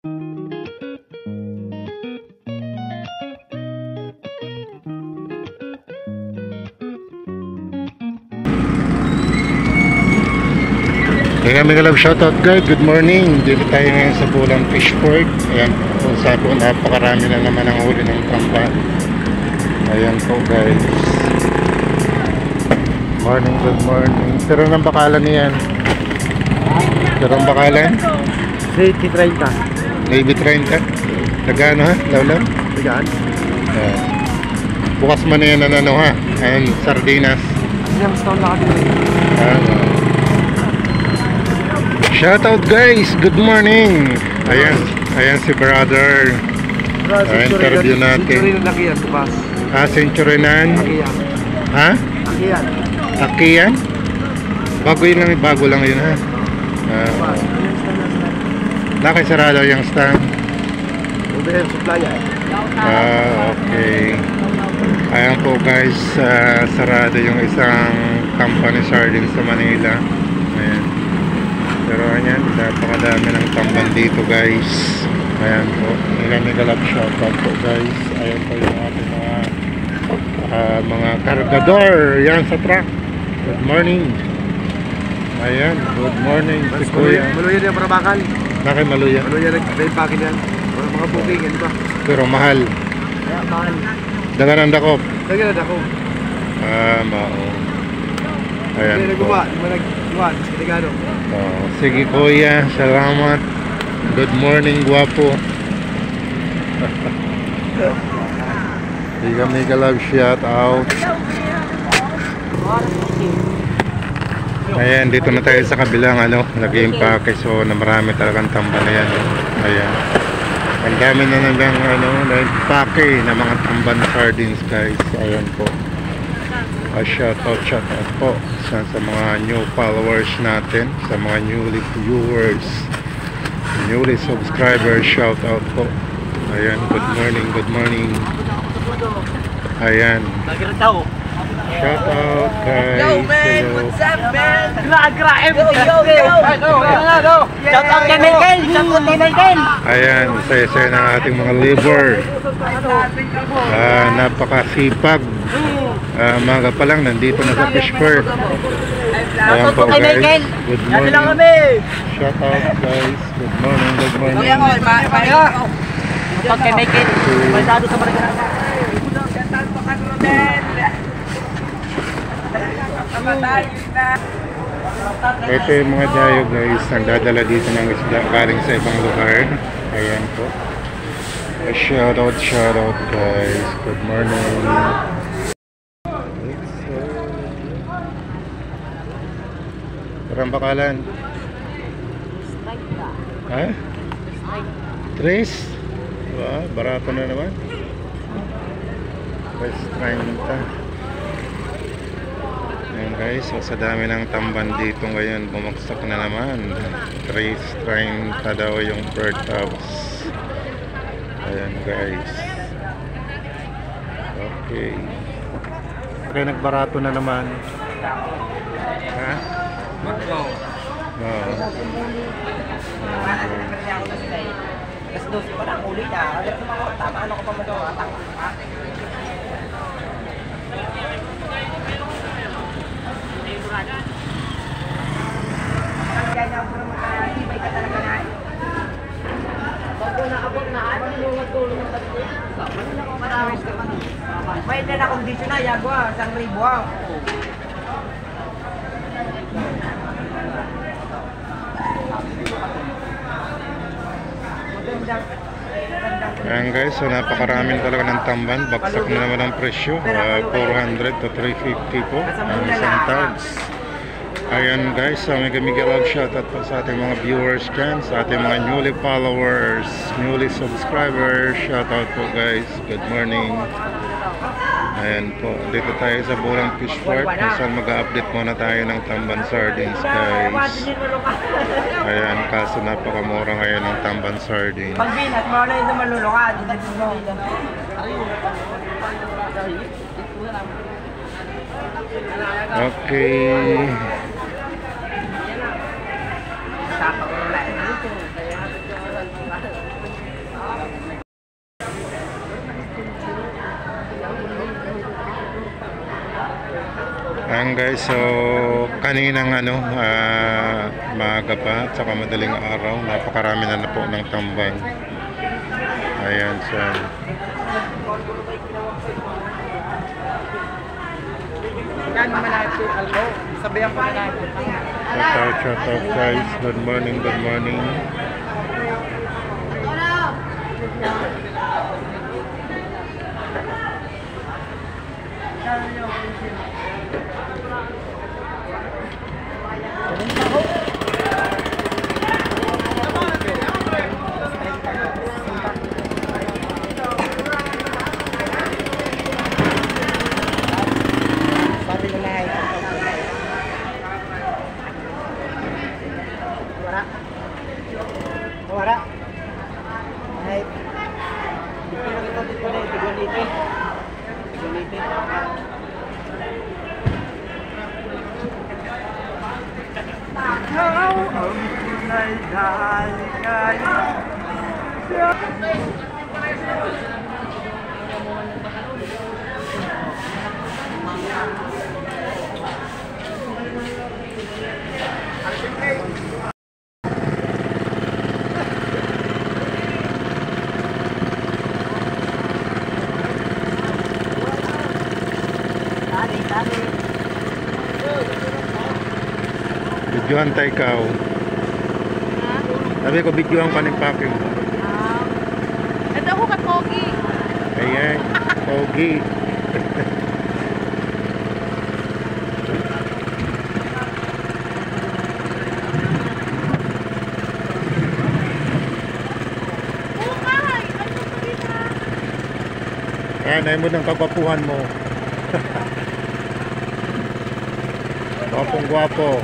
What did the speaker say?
Kaya mega love shoutout guys, good morning. Dito tayo ngayon sa Bulang Fishport. Ayan po, sa po napakarami na naman ang huli ng tamban. Ayan po guys. Morning, good morning. Pero ng bakalan niyan. Pero ng bakalan? Maybe 30. Maybe 30. Nagano ha? Lawlaw? Ayan. Ayan. Bukas man na yan na ano ha? Ayan, sardinas. Yamstone na kami. Ayan. Shoutout guys, good morning. Ayan, ayan si brother. Interview natin. Century na Akiyan, bukas. Century nan. Akiyan. Ha? Akiyan. Akiyan? Bago yun lang, bago lang yun ha. Nakisarado yung stand. OBM supply yan. Okay. Ayan po guys, sarado yung isang company sardine sa Manila. Ayan. Pero ayan, napakadami ng tamban dito guys. Ayan po, mega love shoutout po guys. Ayan po yung ating mga kargador. Yan sa truck. Good morning. Ayan, good morning si Kuya. Maluya niya para bakal. Nakay maluya. Maluya rin pakin yan. Mga booking, yan ba? Pero mahal. Kaya mahal. Danganan dakop. Danganan ako. Mao. Ayan hindi po. nagguba, hindi mo nagguba, sinigado. Sige Kuya, salamat. Good morning guwapo. Mega love shout out. Ayan, dito na tayo sa kabilang nag-impake. So na marami talagang tamban na yan. Ayan, ang dami na nagang nag-impake na mga tamban sardines guys. Ayan po. Shout out po sa mga new followers natin, sa mga newly viewers, newly subscribers. Shout out po. Ayan, good morning, good morning. Ayan, shout out guys. Yo man, hello. what's up man? Shout out kay Michael! Shout out kay Michael! Ayan, saya-saya ng ating mga liver. Napakasipag. Maga pa lang nandito na sa Fishport. Ayan po guys, good morning. Shout out guys, good morning, good morning. Shout out kay Michael! Baldado sa Barangay. Ito yung mga dayo guys, nagdadala dito ng isda galing sa ibang lugar. Ayan po. Shout out guys, good morning. Parang bakalan. Ha? Tres? Wah, barato na naman. Tres 30. Ayan guys, so sa dami ng tamban dito ngayon, bumagsak na naman. 3.30 daw yung per tops. Ayan guys. Okay. Okay, nagbarato na naman. Ha? Oo. Kasi doon pa lang ulit tama ano ko pa magawa. Kaya ako naman ibay ka talaga na. Bago nakabot na ano yung tulong ng tatlo. Marawis ka man. May na kondisyon na yago sang ribo. Ayan guys, so napakaraming talaga ng tamban. Baksak na naman ang presyo, 400 to 350 po ang isang tags. Ayan guys, so mega love shoutout po sa ating mga viewers dyan, sa ating mga newly followers, newly subscribers. Shoutout po guys, good morning. Ayan po, dito tayo sa Bulang Fishport, kung saan mag-update muna tayo ng tamban sardines guys. Ayan, kaso napakamura ngayon ng tamban sardines. Pagbinas mo na yung malulukad. Okay. Ayan guys, so kaninang maaga pa at saka madaling araw, napakarami na po ng tambay. Ayan siya. Yan naman natin yung alko. Sabihan ko na natin. Shout out guys, good morning, good morning. Wala. Ay. Dito na ito, tigunitin. Ikaw ang tunay na ligaya. Videohan tayo ikaw. Sabi ko, videohan ka ng packing. Ito ako ka Pogi. Ayan, Pogi. Ayan, ayaw mo ng kagwapuhan mo. Gwapong gwapo.